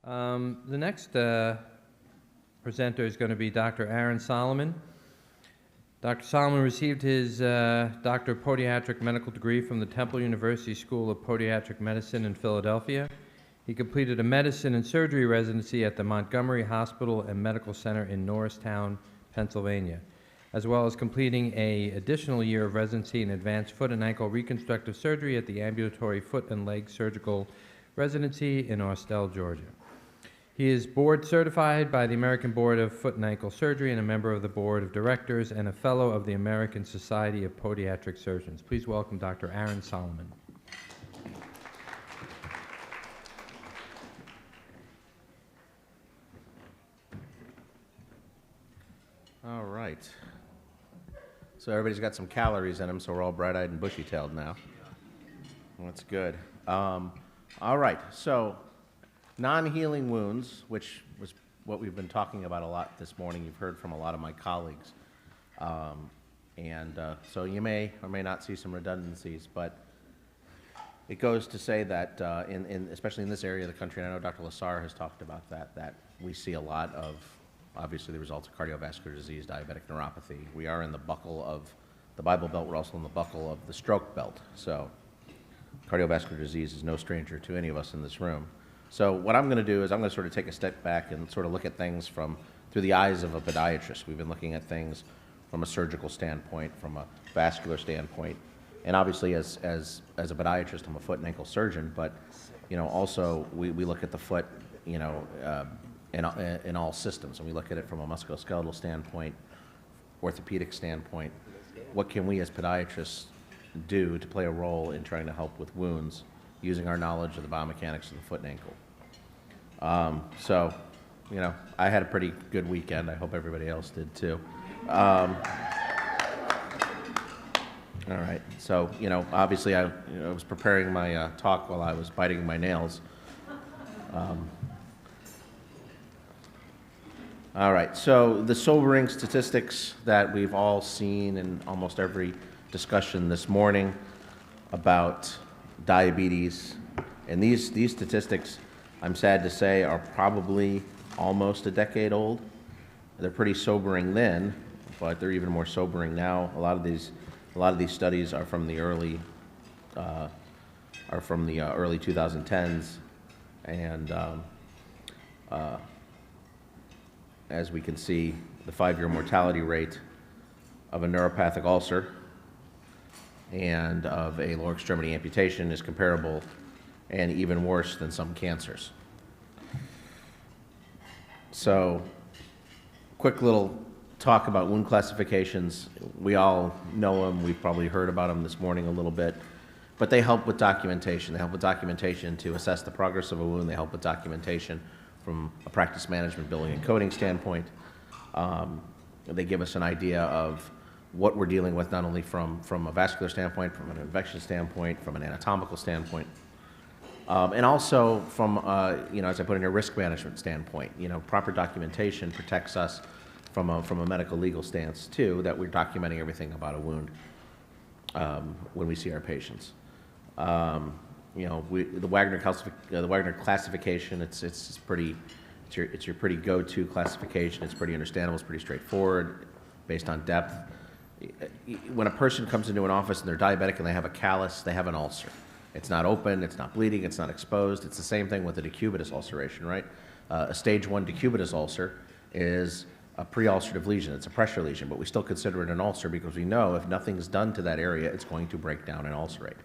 The next presenter is going to be Dr. Aaron Solomon. Dr. Solomon received his Doctor of Podiatric Medical degree from the Temple University School of Podiatric Medicine in Philadelphia. He completed a medicine and surgery residency at the Montgomery Hospital and Medical Center in Norristown, Pennsylvania, as well as completing an additional year of residency in advanced foot and ankle reconstructive surgery at the Ambulatory Foot and Leg Surgical Residency in Austell, Georgia. He is board certified by the American Board of Foot and Ankle Surgery and a member of the Board of Directors and a fellow of the American Society of Podiatric Surgeons. Please welcome Dr. Aaron Solomon. All right. So everybody's got some calories in them, so we're all bright-eyed and bushy-tailed now. That's good. All right, so non-healing wounds, which was what we've been talking about a lot this morning. You've heard from a lot of my colleagues. So you may or may not see some redundancies, but it goes to say that, especially in this area of the country, and I know Dr. Lassar has talked about that we see a lot of, obviously, the results of cardiovascular disease, diabetic neuropathy. We are in the buckle of the Bible Belt. We're also in the buckle of the stroke belt. So cardiovascular disease is no stranger to any of us in this room. So what I'm going to do is I'm going to sort of take a step back and sort of look at things through the eyes of a podiatrist. We've been looking at things from a surgical standpoint, from a vascular standpoint, and obviously as a podiatrist, I'm a foot and ankle surgeon, but also we look at the foot, in all systems, and we look at it from a musculoskeletal standpoint, orthopedic standpoint. What can we as podiatrists do to play a role in trying to help with wounds using our knowledge of the biomechanics of the foot and ankle? I had a pretty good weekend. I hope everybody else did too. All right. So, obviously I was preparing my talk while I was biting my nails. All right. So the sobering statistics that we've all seen in almost every discussion this morning about diabetes, and these statistics, I'm sad to say, are probably almost a decade old. They're pretty sobering then, but they're even more sobering now. A lot of these studies are from the early 2010s, and as we can see, the 5-year mortality rate of a neuropathic ulcer and of a lower extremity amputation is comparable and even worse than some cancers. So, quick little talk about wound classifications. We all know them. We've probably heard about them this morning a little bit, but they help with documentation. They help with documentation to assess the progress of a wound. They help with documentation from a practice management, billing, and coding standpoint. They give us an idea of what we're dealing with, not only from a vascular standpoint, from an infection standpoint, from an anatomical standpoint, and also from, as I put in a risk management standpoint. Proper documentation protects us from a medical legal stance too, that we're documenting everything about a wound when we see our patients. The Wagner classification, it's your pretty go-to classification. It's pretty understandable. It's pretty straightforward, based on depth. When a person comes into an office and they're diabetic and they have a callus, they have an ulcer. It's not open, it's not bleeding, it's not exposed. It's the same thing with a decubitus ulceration, right? A stage 1 decubitus ulcer is a pre-ulcerative lesion. It's a pressure lesion, but we still consider it an ulcer because we know if nothing's done to that area, it's going to break down and ulcerate.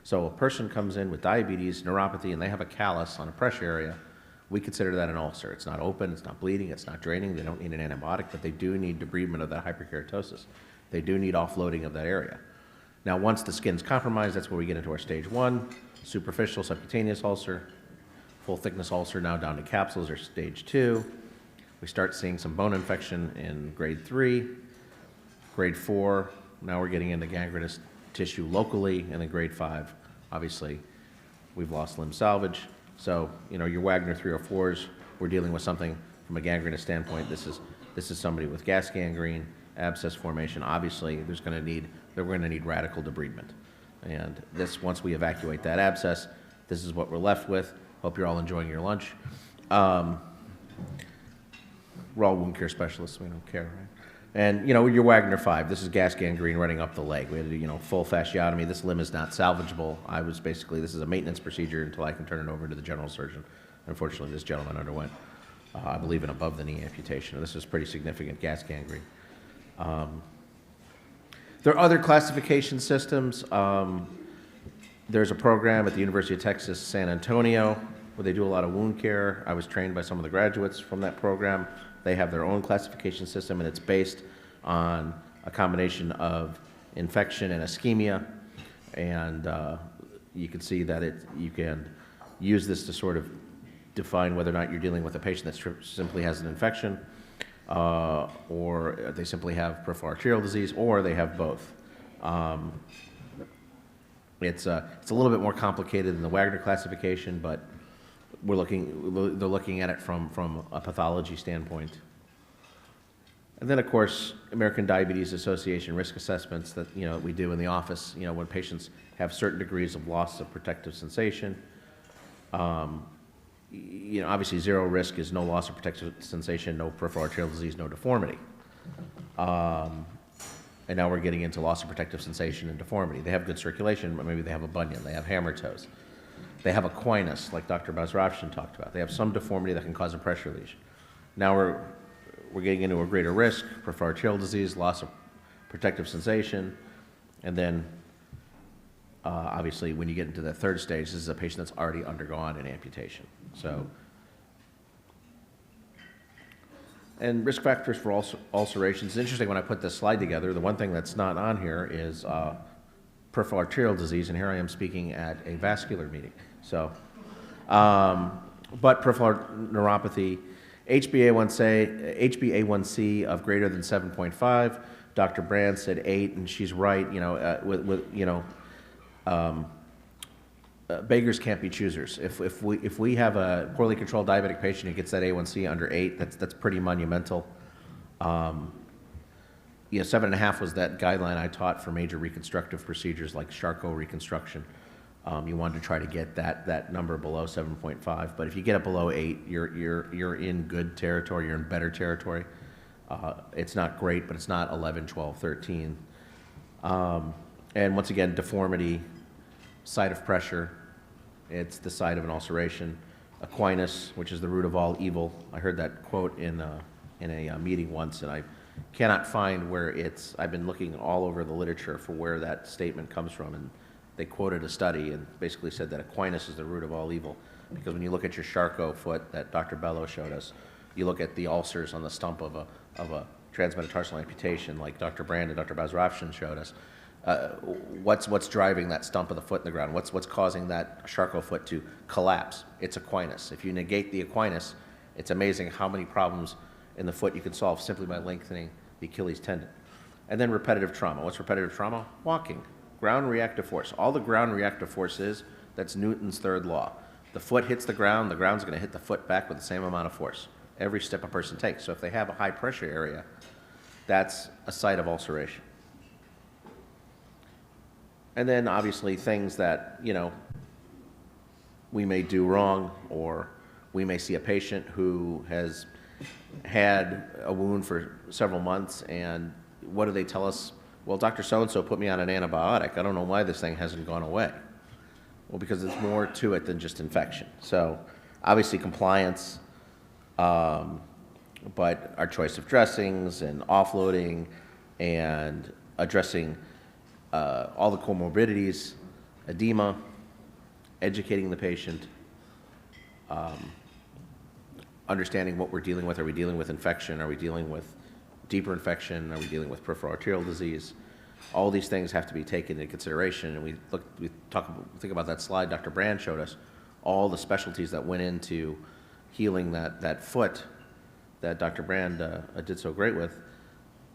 So a person comes in with diabetes, neuropathy, and they have a callus on a pressure area, we consider that an ulcer. It's not open, it's not bleeding, it's not draining, they don't need an antibiotic, but they do need debridement of that hyperkeratosis. They do need offloading of that area. Now, once the skin's compromised, that's where we get into our stage 1, superficial subcutaneous ulcer, full thickness ulcer now down to capsules, or stage 2. We start seeing some bone infection in grade 3, grade 4, now we're getting into gangrenous tissue locally, and then grade 5, obviously, we've lost limb salvage. So, your Wagner 304s, we're dealing with something from a gangrenous standpoint. This is somebody with gas gangrene, abscess formation. Obviously, we're going to need radical debridement. And this, once we evacuate that abscess, this is what we're left with. Hope you're all enjoying your lunch. We're all wound care specialists, we don't care, right? And, you know, your Wagner 5, this is gas gangrene running up the leg. We had to do, you know, full fasciotomy. This limb is not salvageable. This is a maintenance procedure until I can turn it over to the general surgeon. Unfortunately, this gentleman underwent, I believe, an above-the-knee amputation. This is pretty significant gas gangrene. There are other classification systems. There's a program at the University of Texas, San Antonio, where they do a lot of wound care. I was trained by some of the graduates from that program. They have their own classification system, and it's based on a combination of infection and ischemia. And you can see that you can use this to sort of define whether or not you're dealing with a patient that simply has an infection, or they simply have peripheral arterial disease, or they have both. It's a little bit more complicated than the Wagner classification, but they're looking at it from a pathology standpoint. And then, of course, American Diabetes Association risk assessments that, you know, we do in the office, you know, when patients have certain degrees of loss of protective sensation. You know, obviously zero risk is no loss of protective sensation, no peripheral arterial disease, no deformity. And now we're getting into loss of protective sensation and deformity. They have good circulation, but maybe they have a bunion, they have hammer toes. They have Aquinas, like Dr. Bazrafshin talked about. They have some deformity that can cause a pressure lesion. Now we're getting into a greater risk, peripheral arterial disease, loss of protective sensation, and then obviously when you get into the third stage, this is a patient that's already undergone an amputation. So, and risk factors for ulcerations. It's interesting when I put this slide together, the one thing that's not on here is peripheral arterial disease, and here I am speaking at a vascular meeting. So, but peripheral neuropathy, HbA1c of greater than 7.5. Dr. Brand said 8, and she's right. You know, beggars can't be choosers. If we have a poorly controlled diabetic patient who gets that A1C under 8, that's pretty monumental. You know, 7.5 was that guideline I taught for major reconstructive procedures like Charcot reconstruction. You wanted to try to get that number below 7.5, but if you get it below 8, you're in good territory, you're in better territory. It's not great, but it's not 11, 12, 13. And once again, deformity, site of pressure, it's the site of an ulceration. Aquinas, which is the root of all evil. I heard that quote in a meeting once, and I cannot find where it's. I've been looking all over the literature for where that statement comes from, and they quoted a study and basically said that Aquinas is the root of all evil, because when you look at your Charcot foot that Dr. Bello showed us, you look at the ulcers on the stump of a transmetatarsal amputation like Dr. Brand and Dr. Bazrafshin showed us. What's driving that stump of the foot in the ground? What's causing that Charcot foot to collapse? It's Aquinas. If you negate the Aquinas, it's amazing how many problems in the foot you can solve simply by lengthening the Achilles tendon. And then repetitive trauma. What's repetitive trauma? Walking. Ground reactive force. All the ground reactive force is, that's Newton's third law. The foot hits the ground's going to hit the foot back with the same amount of force every step a person takes. So if they have a high pressure area, that's a site of ulceration. And then obviously things that, you know, we may do wrong, or we may see a patient who has had a wound for several months, and what do they tell us? Well, Dr. So-and-so put me on an antibiotic. I don't know why this thing hasn't gone away. Well, because there's more to it than just infection. So obviously compliance, but our choice of dressings and offloading and addressing all the comorbidities, edema, educating the patient, understanding what we're dealing with. Are we dealing with infection? Are we dealing with deeper infection? Are we dealing with peripheral arterial disease? All these things have to be taken into consideration. And think about that slide Dr. Brand showed us, all the specialties that went into healing that foot that Dr. Brand did so great with.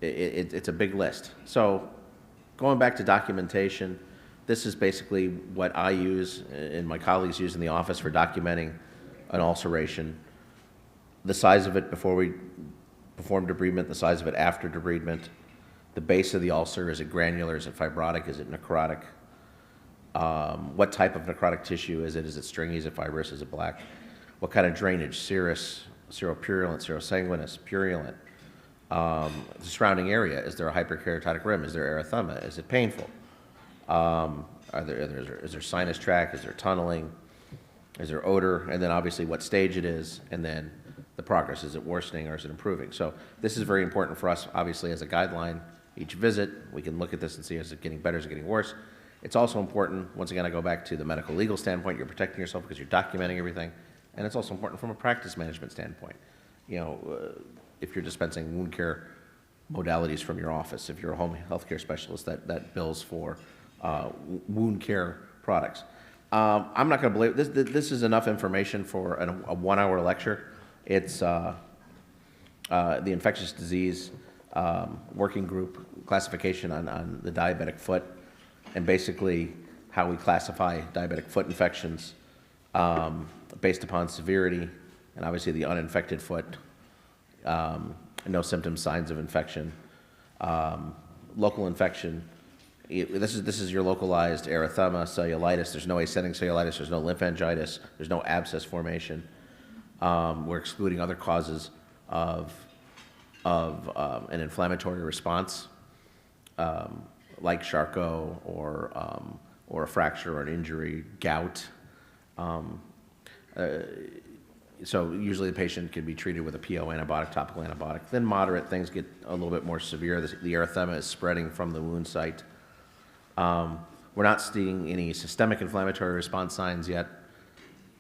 It's a big list. So going back to documentation, this is basically what I use and my colleagues use in the office for documenting an ulceration. The size of it before we perform debridement, the size of it after debridement, the base of the ulcer, is it granular, is it fibrotic, is it necrotic? What type of necrotic tissue is it? Is it stringy, is it fibrous, is it black? what kind of drainage, serous, seropurulent, serosanguinous, purulent. The surrounding area, is there a hyperkeratotic rim? Is there erythema? Is it painful? Is there sinus tract? Is there tunneling? Is there odor? And then obviously what stage it is, and then the progress. Is it worsening or is it improving? So this is very important for us, obviously, as a guideline. Each visit, we can look at this and see, is it getting better, is it getting worse? It's also important, once again, I go back to the medical legal standpoint, you're protecting yourself because you're documenting everything, and it's also important from a practice management standpoint. You know, if you're dispensing wound care modalities from your office, if you're a home healthcare specialist that bills for wound care products. I'm not going to believe this. This is enough information for a 1-hour lecture. It's the infectious disease working group classification on the diabetic foot, and basically how we classify diabetic foot infections based upon severity, and obviously the uninfected foot, no symptoms, signs of infection, local infection. This is your localized erythema, cellulitis. There's no ascending cellulitis. There's no lymphangitis. There's no abscess formation. We're excluding other causes of an inflammatory response, like Charcot or a fracture or an injury, gout. So usually the patient can be treated with a PO antibiotic, topical antibiotic. Then moderate things get a little bit more severe. The erythema is spreading from the wound site. We're not seeing any systemic inflammatory response signs yet,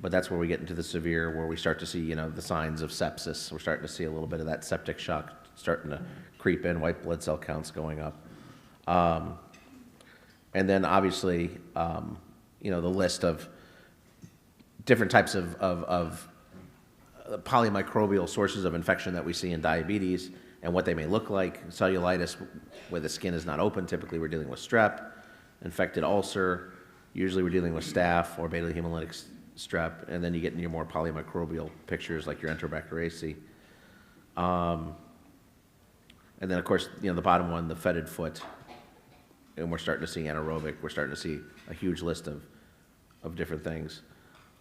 but that's where we get into the severe, where we start to see, you know, the signs of sepsis. We're starting to see a little bit of that septic shock starting to creep in, white blood cell counts going up. And then obviously, you know, the list of different types of polymicrobial sources of infection that we see in diabetes and what they may look like. Cellulitis, where the skin is not open, typically we're dealing with strep. Infected ulcer, usually we're dealing with staph or beta hemolytic strep, and then you get into your more polymicrobial pictures like your Enterobacteriaceae. And then, of course, you know, the bottom one, the fetid foot, and we're starting to see anaerobic. We're starting to see a huge list of different things.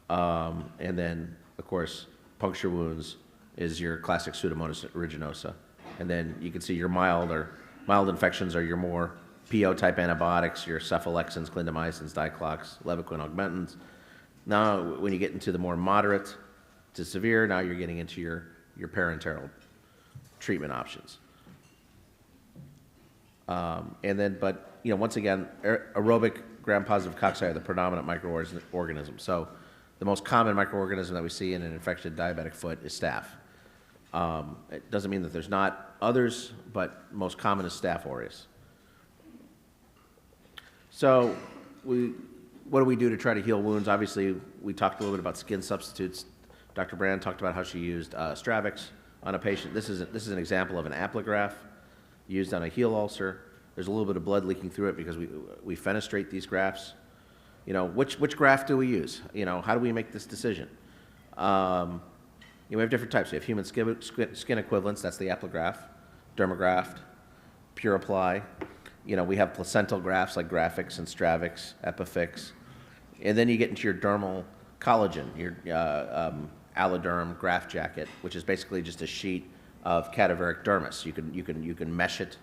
And then, of course, puncture wounds is your classic Pseudomonas aeruginosa. And then you can see your mild infections are your more PO-type antibiotics, your cephalexins, clindamycins, diclox, levaquin, augmentins. Now, when you get into the more moderate to severe, now you're getting into your parenteral treatment options. And then, but, you know, once again, aerobic gram-positive cocci are the predominant microorganism. So the most common microorganism that we see in an infected diabetic foot is staph. It doesn't mean that there's not others, but most common is Staph aureus. So what do we do to try to heal wounds? Obviously, we talked a little bit about skin substitutes. Dr. Brand talked about how she used Stravix on a patient. This is an example of an Apligraph used on a heel ulcer. There's a little bit of blood leaking through it because we fenestrate these grafts. You know, which graft do we use? You know, how do we make this decision? We have different types. We have human skin equivalents. That's the Apligraph, Dermagraft, PureApply. You know, we have placental grafts like Grafix and Stravix, Epifix. And then you get into your dermal collagen, your Alloderm graft jacket, which is basically just a sheet of cadaveric dermis. You can mesh it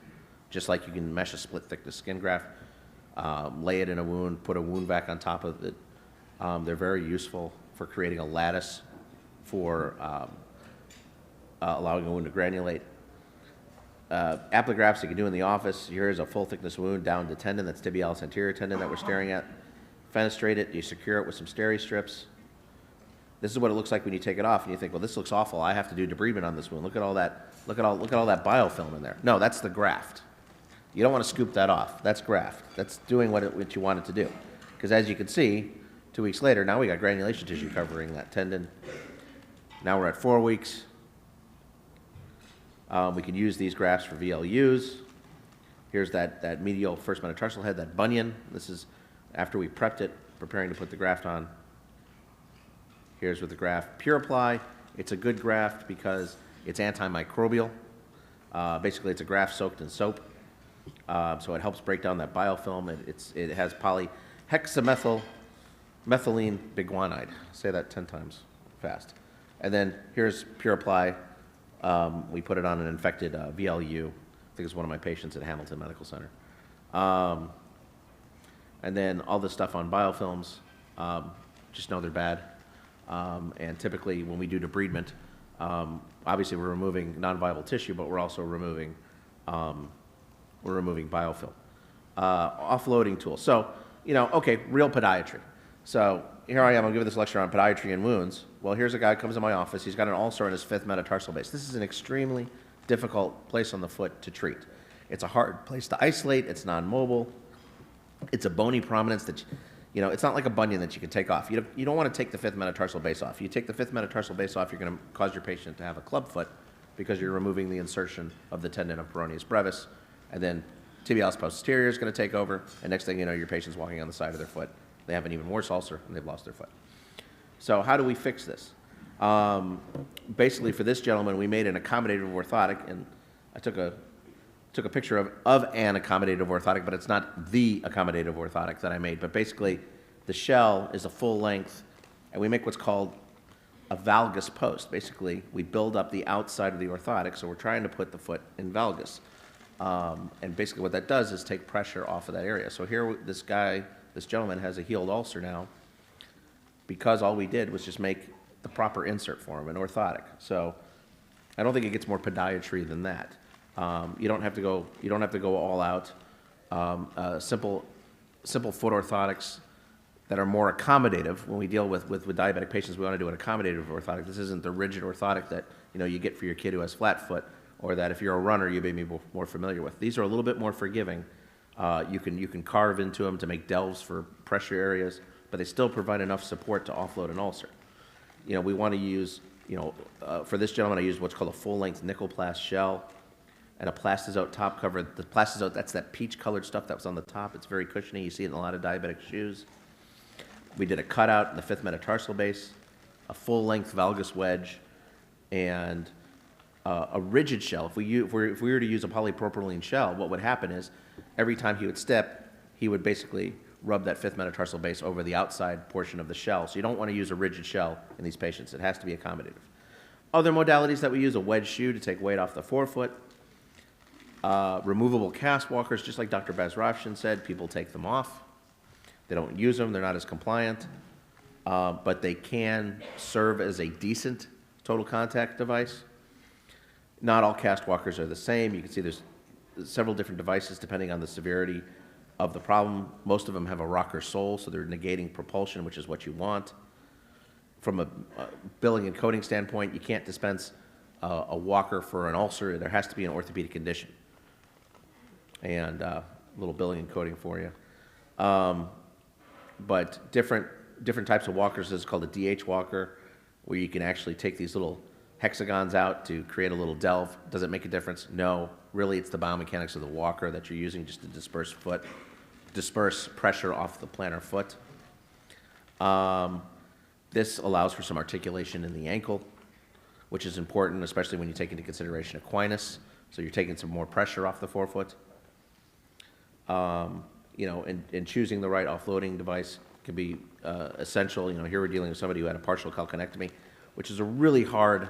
just like you can mesh a split thickness skin graft, lay it in a wound, put a wound vac on top of it. They're very useful for creating a lattice for allowing a wound to granulate. Apligraphs you can do in the office. Here's a full thickness wound down to tendon. That's tibialis anterior tendon that we're staring at. Fenestrate it. You secure it with some steri strips. This is what it looks like when you take it off, and you think, well, this looks awful. I have to do debridement on this wound. Look at all that. Look at all that biofilm in there. No, that's the graft. You don't want to scoop that off. That's graft. That's doing what you want it to do. Because as you can see, 2 weeks later, now we got granulation tissue covering that tendon. Now we're at 4 weeks. We can use these grafts for VLUs. Here's that medial first metatarsal head, that bunion. This is after we prepped it, preparing to put the graft on. Here's with the graft. PureApply, it's a good graft because it's antimicrobial. Basically, it's a graft soaked in soap. So it helps break down that biofilm. It has polyhexamethyl methylene biguanide. Say that 10 times fast. And then here's Pure Apply. We put it on an infected VLU. I think it's one of my patients at Hamilton Medical Center. And then all this stuff on biofilms, just know they're bad. And typically when we do debridement, obviously we're removing non-viable tissue, but we're also removing biofilm. Offloading tools. So, okay, real podiatry. So here I am, I'm giving this lecture on podiatry and wounds. Well, here's a guy who comes in my office. He's got an ulcer in his fifth metatarsal base. This is an extremely difficult place on the foot to treat. It's a hard place to isolate. It's non-mobile. It's a bony prominence that, it's not like a bunion that you can take off. You don't want to take the fifth metatarsal base off. You take the fifth metatarsal base off, you're going to cause your patient to have a club foot because you're removing the insertion of the tendon of peroneus brevis, and then tibialis posterior is going to take over, and next thing you know, your patient's walking on the side of their foot. They have an even worse ulcer, and they've lost their foot. So how do we fix this? Basically, for this gentleman, we made an accommodative orthotic, and I took a picture of an accommodative orthotic, but it's not the accommodative orthotic that I made. But basically, the shell is a full length, and we make what's called a valgus post. Basically, we build up the outside of the orthotic, so we're trying to put the foot in valgus. And basically what that does is take pressure off of that area. So here, this gentleman has a healed ulcer now because all we did was just make the proper insert for him, an orthotic. So I don't think it gets more podiatry than that. You don't have to go all out. Simple foot orthotics that are more accommodative. When we deal with diabetic patients, we want to do an accommodative orthotic. This isn't the rigid orthotic that you get for your kid who has flat foot, or that if you're a runner you may be more familiar with. These are a little bit more forgiving. You can carve into them to make delves for pressure areas, but they still provide enough support to offload an ulcer. We want to use, for this gentleman, I used what's called a full-length nickel-plast shell and a plastizote top cover. The plastizote, that's that peach-colored stuff that was on the top. It's very cushiony. You see it in a lot of diabetic shoes. We did a cutout in the fifth metatarsal base, a full-length valgus wedge, and a rigid shell. If we were to use a polypropylene shell, what would happen is every time he would step, he would basically rub that fifth metatarsal base over the outside portion of the shell. So you don't want to use a rigid shell in these patients. It has to be accommodative. Other modalities that we use, a wedge shoe to take weight off the forefoot, removable cast walkers, just like Dr. Bazrafshin said, people take them off. They don't use them. They're not as compliant, but they can serve as a decent total contact device. Not all cast walkers are the same. You can see there's several different devices depending on the severity of the problem. Most of them have a rocker sole, so they're negating propulsion, which is what you want. From a billing and coding standpoint, you can't dispense a walker for an ulcer. There has to be an orthopedic condition. And a little billing and coding for you. But different types of walkers. This is called a DH walker, where you can actually take these little hexagons out to create a little delve. Does it make a difference? No. Really, it's the biomechanics of the walker that you're using just to disperse pressure off the plantar foot. This allows for some articulation in the ankle, which is important, especially when you take into consideration equinus. So you're taking some more pressure off the forefoot. And choosing the right offloading device can be essential. Here we're dealing with somebody who had a partial calcanectomy, which is a really hard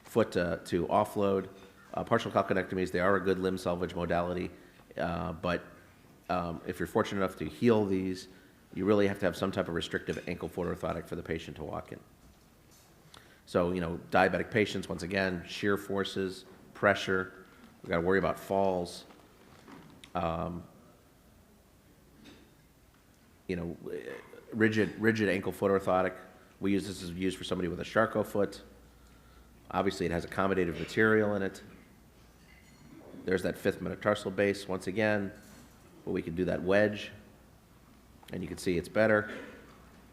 foot to offload. Partial calcanectomies, they are a good limb salvage modality, but if you're fortunate enough to heal these, you really have to have some type of restrictive ankle foot orthotic for the patient to walk in. So, diabetic patients, once again, shear forces, pressure, we've got to worry about falls. Rigid ankle foot orthotic. This is used for somebody with a Charcot foot. Obviously, it has accommodative material in it. There's that fifth metatarsal base. Once again, where we can do that wedge, and you can see it's better.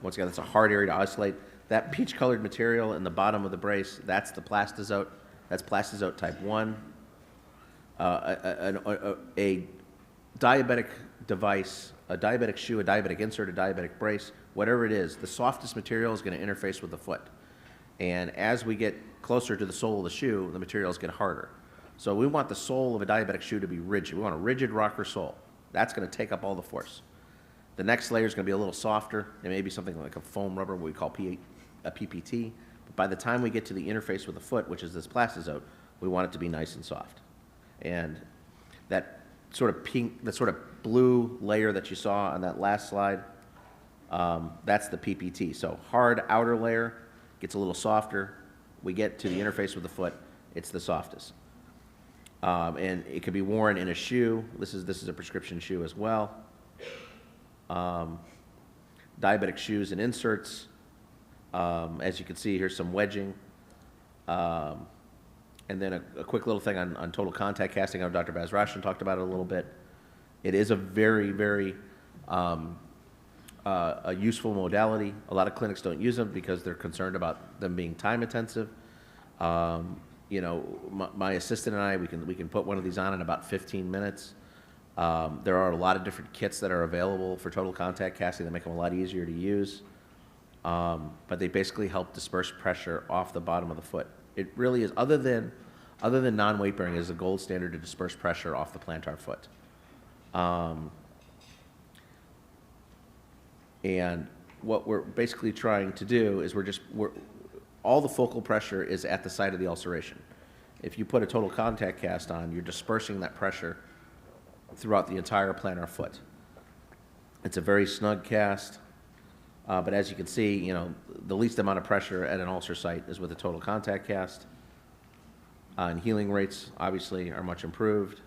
Once again, that's a hard area to isolate. That peach-colored material in the bottom of the brace, that's the plastizote. That's plastizote type 1. A diabetic device, a diabetic shoe, a diabetic insert, a diabetic brace, whatever it is, the softest material is going to interface with the foot. And as we get closer to the sole of the shoe, the materials get harder. So we want the sole of a diabetic shoe to be rigid. We want a rigid rocker sole. That's going to take up all the force. The next layer is going to be a little softer. It may be something like a foam rubber, what we call a PPT, By the time we get to the interface with the foot, which is this plastizote, we want it to be nice and soft. And that sort of pink, that sort of blue layer that you saw on that last slide, that's the PPT. So hard outer layer gets a little softer. We get to the interface with the foot, it's the softest. And it can be worn in a shoe. This is a prescription shoe as well. Diabetic shoes and inserts. As you can see, here's some wedging. And then a quick little thing on total contact casting. I know Dr. Bazrashian talked about it a little bit. It is a very, very a useful modality. A lot of clinics don't use them because they're concerned about them being time intensive. You know, my assistant and I, we can put one of these on in about 15 minutes. There are a lot of different kits that are available for total contact casting that make them a lot easier to use. But they basically help disperse pressure off the bottom of the foot. It really is, other than non-weight bearing, is the gold standard to disperse pressure off the plantar foot. And what we're basically trying to do is all the focal pressure is at the site of the ulceration. If you put a total contact cast on, you're dispersing that pressure throughout the entire plantar foot. It's a very snug cast, but as you can see, you know, the least amount of pressure at an ulcer site is with a total contact cast. And healing rates, obviously, are much improved.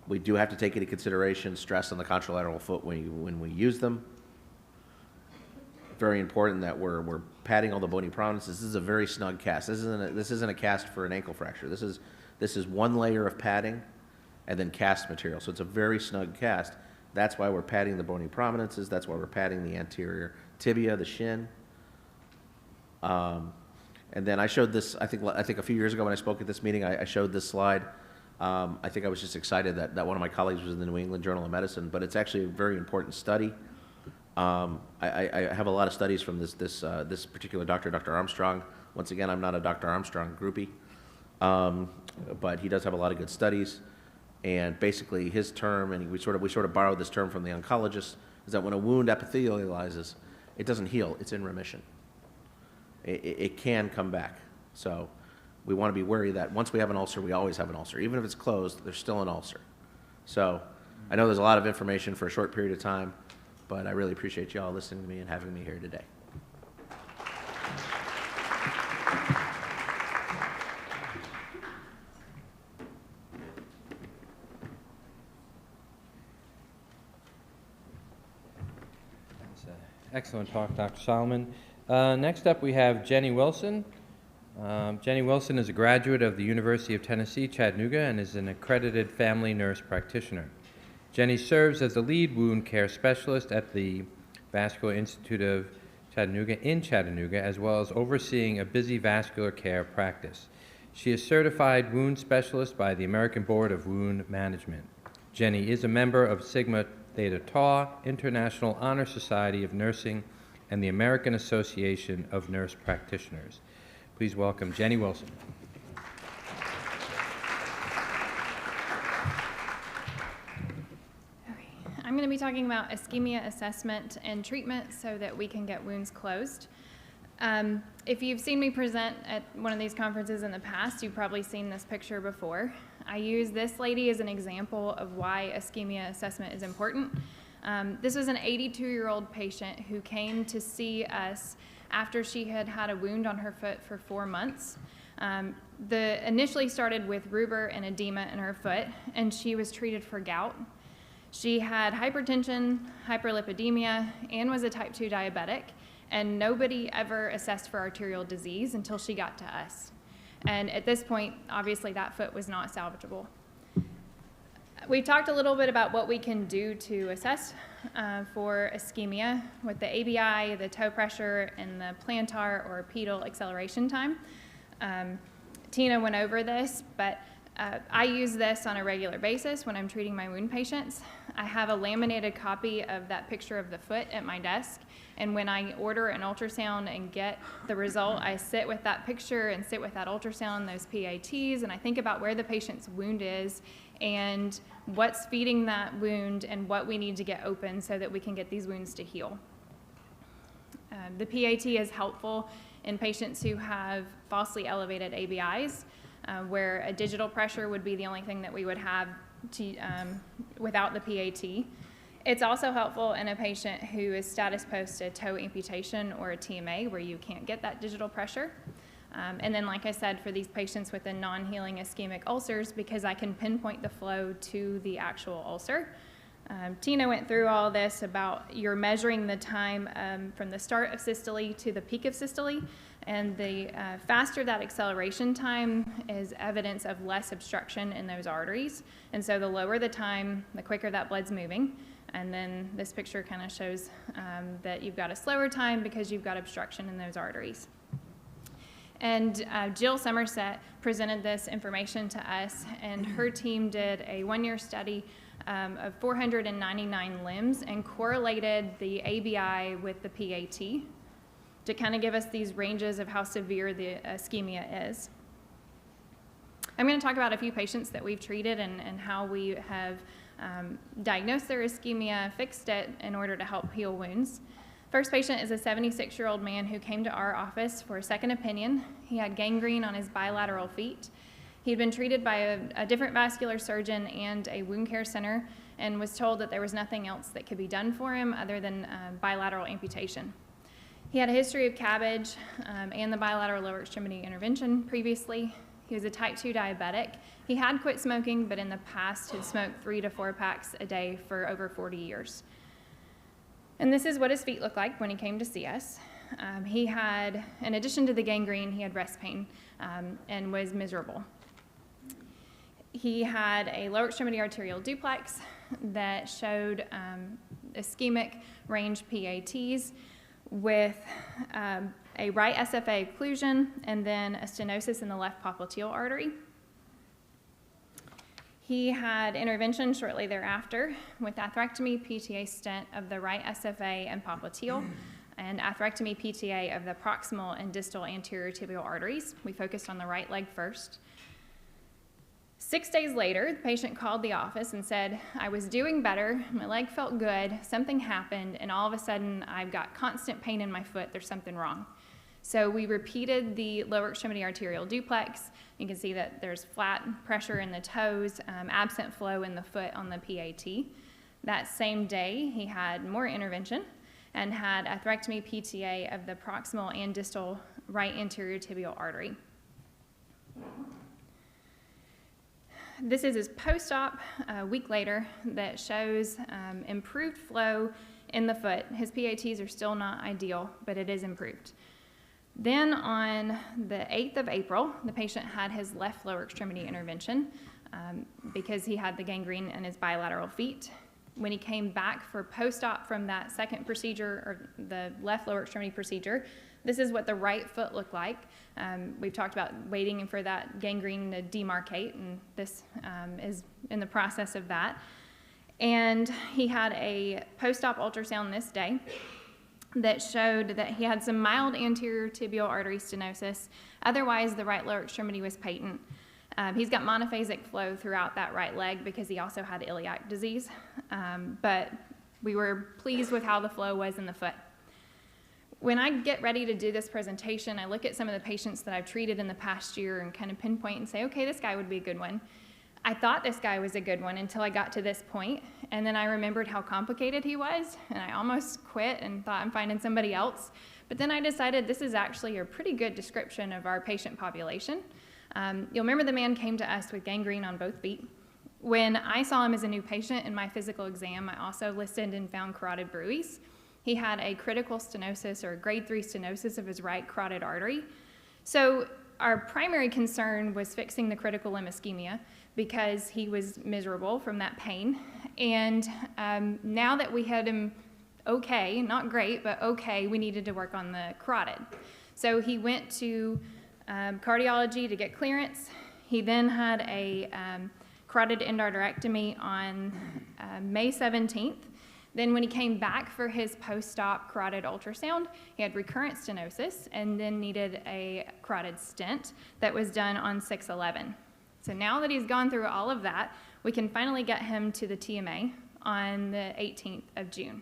We do have to take into consideration stress on the contralateral foot when we use them. Very important that we're padding all the bony prominences. This is a very snug cast. This isn't a cast for an ankle fracture. This is one layer of padding and then cast material. So it's a very snug cast. That's why we're padding the bony prominences. That's why we're padding the anterior tibia, the shin. And then I showed this, I think a few years ago when I spoke at this meeting, I showed this slide. I think I was just excited that one of my colleagues was in the New England Journal of Medicine, but it's actually a very important study. I have a lot of studies from this particular doctor, Dr. Armstrong. Once again, I'm not a Dr. Armstrong groupie, but he does have a lot of good studies. And basically, his term, and we sort of borrowed this term from the oncologist, is that when a wound epithelializes, it doesn't heal; it's in remission. It can come back. So we want to be wary that once we have an ulcer, we always have an ulcer. Even if it's closed, there's still an ulcer. So I know there's a lot of information for a short period of time, but I really appreciate you all listening to me and having me here today. That's an excellent talk, Dr. Solomon. Next up, we have Jenny Wilson. Jenny Wilson is a graduate of the University of Tennessee, Chattanooga, and is an accredited family nurse practitioner. Jenny serves as the lead wound care specialist at the Vascular Institute of Chattanooga in Chattanooga, as well as overseeing a busy vascular care practice. She is certified wound specialist by the American Board of Wound Management. Jenny is a member of Sigma Theta Tau, International Honor Society of Nursing, and the American Association of Nurse Practitioners. Please welcome Jenny Wilson. I'm going to be talking about ischemia assessment and treatment so that we can get wounds closed. If you've seen me present at one of these conferences in the past, you've probably seen this picture before. I use this lady as an example of why ischemia assessment is important. This was an 82-year-old patient who came to see us after she had had a wound on her foot for 4 months. Initially started with rubor and edema in her foot, and she was treated for gout. She had hypertension, hyperlipidemia, and was a type 2 diabetic, and nobody ever assessed for arterial disease until she got to us. And at this point, obviously that foot was not salvageable. We've talked a little bit about what we can do to assess for ischemia with the ABI, the toe pressure, and the plantar or pedal acceleration time. Tina went over this, but I use this on a regular basis when I'm treating my wound patients. I have a laminated copy of that picture of the foot at my desk, and when I order an ultrasound and get the result, I sit with that picture and sit with that ultrasound, those PATs, and I think about where the patient's wound is and what's feeding that wound and what we need to get open so that we can get these wounds to heal. The PAT is helpful in patients who have falsely elevated ABIs, where a digital pressure would be the only thing that we would have to, without the PAT. It's also helpful in a patient who is status post a toe amputation or a TMA, where you can't get that digital pressure. And then, like I said, for these patients with the non-healing ischemic ulcers, because I can pinpoint the flow to the actual ulcer. Tina went through all this about you're measuring the time from the start of systole to the peak of systole, and the faster that acceleration time is evidence of less obstruction in those arteries. And so the lower the time, the quicker that blood's moving. And then this picture kind of shows that you've got a slower time because you've got obstruction in those arteries. And Jill Somerset presented this information to us, and her team did a one-year study of 499 limbs and correlated the ABI with the PAT to kind of give us these ranges of how severe the ischemia is. I'm going to talk about a few patients that we've treated and how we have diagnosed their ischemia, fixed it in order to help heal wounds. First patient is a 76-year-old man who came to our office for a second opinion. He had gangrene on his bilateral feet. He'd been treated by a different vascular surgeon and a wound care center, and was told that there was nothing else that could be done for him other than bilateral amputation. He had a history of cabbage and the bilateral lower extremity intervention previously. He was a type 2 diabetic. He had quit smoking, but in the past had smoked 3 to 4 packs a day for over 40 years. And this is what his feet looked like when he came to see us. He had, in addition to the gangrene, he had rest pain and was miserable. He had a lower extremity arterial duplex that showed ischemic range PATs with a right SFA occlusion and then a stenosis in the left popliteal artery. He had intervention shortly thereafter with atherectomy, PTA stent of the right SFA and popliteal, and atherectomy PTA of the proximal and distal anterior tibial arteries. We focused on the right leg first. 6 days later, the patient called the office and said, I was doing better, my leg felt good, something happened, and all of a sudden I've got constant pain in my foot, there's something wrong. So we repeated the lower extremity arterial duplex. You can see that there's flat pressure in the toes, absent flow in the foot on the PAT. That same day, he had more intervention and had atherectomy PTA of the proximal and distal right anterior tibial artery. This is his post-op a week later that shows improved flow in the foot. His PATs are still not ideal, but it is improved. Then on the 8th of April, the patient had his left lower extremity intervention because he had the gangrene in his bilateral feet. When he came back for post-op from that second procedure, or the left lower extremity procedure, this is what the right foot looked like. We've talked about waiting for that gangrene to demarcate, and this is in the process of that. And he had a post-op ultrasound this day that showed that he had some mild anterior tibial artery stenosis. Otherwise, the right lower extremity was patent. He's got monophasic flow throughout that right leg because he also had iliac disease. But we were pleased with how the flow was in the foot. When I get ready to do this presentation, I look at some of the patients that I've treated in the past year and kind of pinpoint and say, okay, this guy would be a good one. I thought this guy was a good one until I got to this point, and then I remembered how complicated he was, and I almost quit and thought I'm finding somebody else. But then I decided this is actually a pretty good description of our patient population. You'll remember the man came to us with gangrene on both feet. When I saw him as a new patient in my physical exam, I also listed and found carotid bruits. He had a critical stenosis, or a grade 3 stenosis of his right carotid artery. So our primary concern was fixing the critical limb ischemia because he was miserable from that pain. And now that we had him okay, not great, but okay, we needed to work on the carotid. So he went to cardiology to get clearance. He then had a carotid endarterectomy on May 17th. Then when he came back for his post-op carotid ultrasound, he had recurrent stenosis and then needed a carotid stent that was done on 6/11. So now that he's gone through all of that, we can finally get him to the TMA on the 18th of June.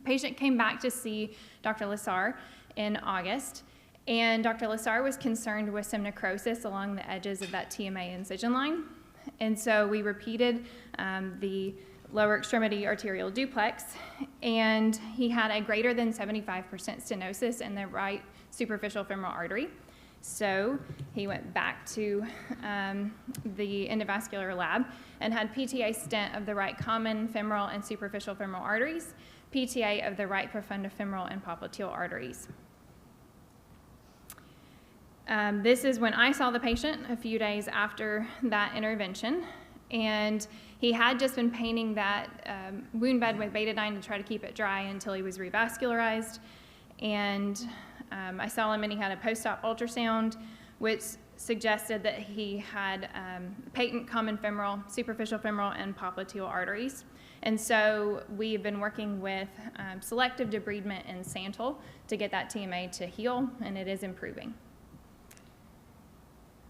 Patient came back to see Dr. Lassar in August, and Dr. Lassar was concerned with some necrosis along the edges of that TMA incision line. And so we repeated the lower extremity arterial duplex, and he had a greater than 75% stenosis in the right superficial femoral artery. So he went back to the endovascular lab and had PTA stent of the right common femoral and superficial femoral arteries, PTA of the right profundifemoral and popliteal arteries. This is when I saw the patient a few days after that intervention, and he had just been painting that wound bed with betadine to try to keep it dry until he was revascularized. And I saw him and he had a post-op ultrasound, which suggested that he had patent common femoral, superficial femoral, and popliteal arteries. And so we've been working with selective debridement and Santal to get that TMA to heal, and it is improving.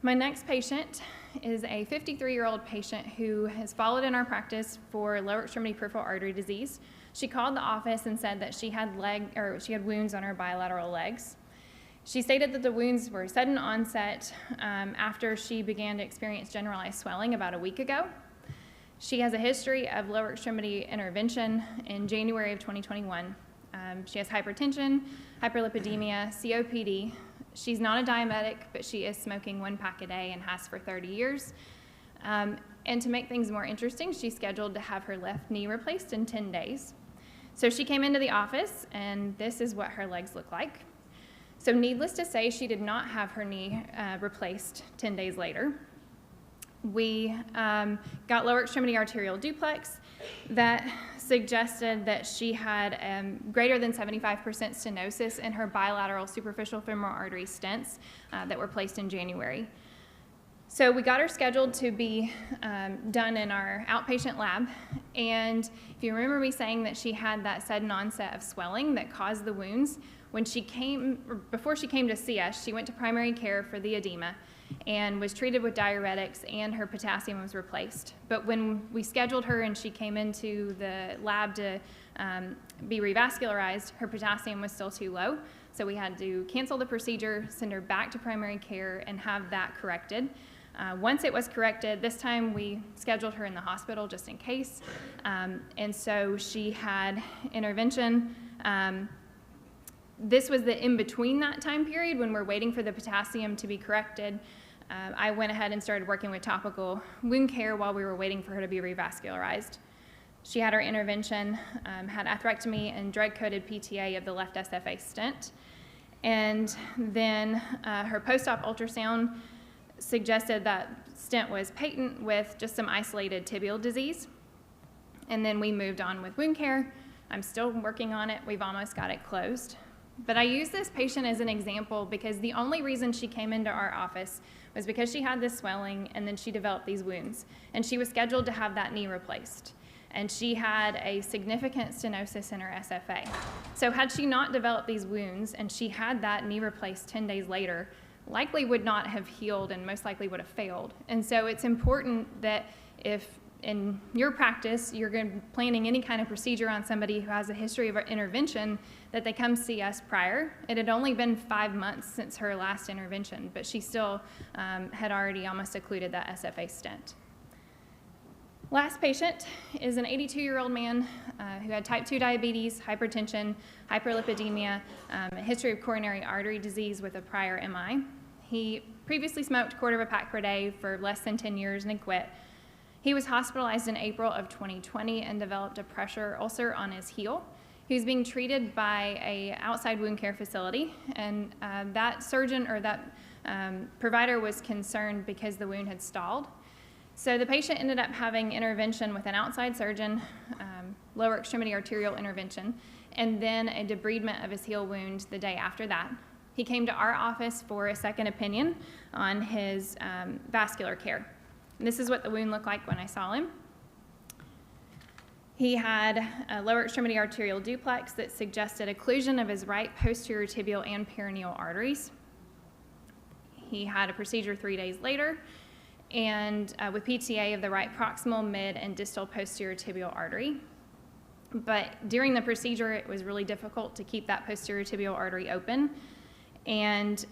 My next patient is a 53-year-old patient who has followed in our practice for lower extremity peripheral artery disease. She called the office and said that she had wounds on her bilateral legs. She stated that the wounds were sudden onset after she began to experience generalized swelling about a week ago. She has a history of lower extremity intervention in January of 2021. She has hypertension, hyperlipidemia, COPD. She's not a diabetic, but she is smoking 1 pack a day and has for 30 years. And to make things more interesting, she's scheduled to have her left knee replaced in 10 days. So she came into the office, and this is what her legs look like. So needless to say, she did not have her knee replaced 10 days later. We got lower extremity arterial duplex that suggested that she had greater than 75% stenosis in her bilateral superficial femoral artery stents that were placed in January. So we got her scheduled to be done in our outpatient lab, and if you remember me saying that she had that sudden onset of swelling that caused the wounds, before she came to see us, she went to primary care for the edema and was treated with diuretics, and her potassium was replaced. But when we scheduled her and she came into the lab to be revascularized, her potassium was still too low. So we had to cancel the procedure, send her back to primary care, and have that corrected. Once it was corrected, this time we scheduled her in the hospital just in case. And so she had intervention. This was the in-between that time period when we're waiting for the potassium to be corrected. I went ahead and started working with topical wound care while we were waiting for her to be revascularized. She had her intervention, had atherectomy and drug-coated PTA of the left SFA stent. And then her post-op ultrasound suggested that stent was patent with just some isolated tibial disease. And then we moved on with wound care. I'm still working on it. We've almost got it closed. But I use this patient as an example because the only reason she came into our office was because she had this swelling and then she developed these wounds. And she was scheduled to have that knee replaced. And she had a significant stenosis in her SFA. So had she not developed these wounds and she had that knee replaced 10 days later, likely would not have healed and most likely would have failed. And so it's important that if in your practice you're planning any kind of procedure on somebody who has a history of intervention, that they come see us prior. It had only been 5 months since her last intervention, but she still had already almost occluded that SFA stent. Last patient is an 82-year-old man who had type 2 diabetes, hypertension, hyperlipidemia, a history of coronary artery disease with a prior MI. He previously smoked a quarter of a pack per day for less than 10 years and had quit. He was hospitalized in April of 2020 and developed a pressure ulcer on his heel. He was being treated by an outside wound care facility, and that surgeon or that provider was concerned because the wound had stalled. So the patient ended up having intervention with an outside surgeon, lower extremity arterial intervention, and then a debridement of his heel wound the day after that. He came to our office for a second opinion on his vascular care. And this is what the wound looked like when I saw him. He had a lower extremity arterial duplex that suggested occlusion of his right posterior tibial and peroneal arteries. He had a procedure 3 days later, and with PTA of the right proximal, mid, and distal posterior tibial artery. But during the procedure, it was really difficult to keep that posterior tibial artery open. And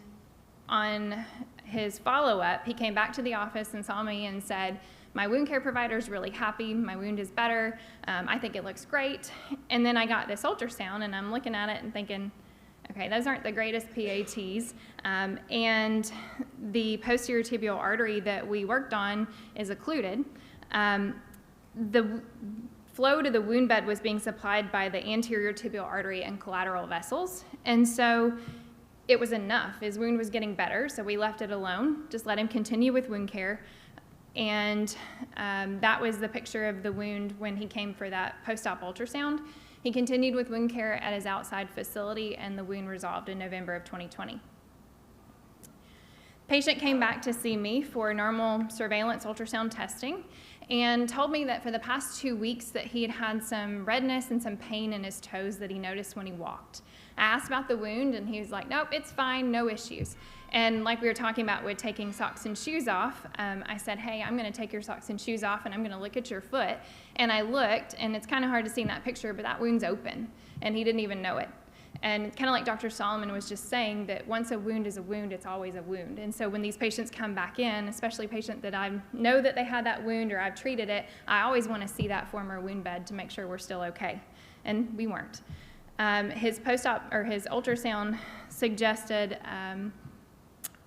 on his follow-up, he came back to the office and saw me and said, my wound care provider is really happy, my wound is better, I think it looks great. And then I got this ultrasound and I'm looking at it and thinking, okay, those aren't the greatest PATs. And the posterior tibial artery that we worked on is occluded. The flow to the wound bed was being supplied by the anterior tibial artery and collateral vessels. And so it was enough. His wound was getting better, so we left it alone, just let him continue with wound care. And that was the picture of the wound when he came for that post-op ultrasound. He continued with wound care at his outside facility, and the wound resolved in November of 2020. Patient came back to see me for normal surveillance ultrasound testing and told me that for the past 2 weeks that he had had some redness and some pain in his toes that he noticed when he walked. I asked about the wound and he was like, nope, it's fine, no issues. And like we were talking about with taking socks and shoes off, I said, hey, I'm gonna take your socks and shoes off and I'm gonna look at your foot. And I looked, and it's kind of hard to see in that picture, but that wound's open and he didn't even know it. And kind of like Dr. Solomon was just saying, that once a wound is a wound, it's always a wound. And so when these patients come back in, especially a patient that I know that they had that wound or I've treated it, I always want to see that former wound bed to make sure we're still okay. And we weren't. His post-op or his ultrasound suggested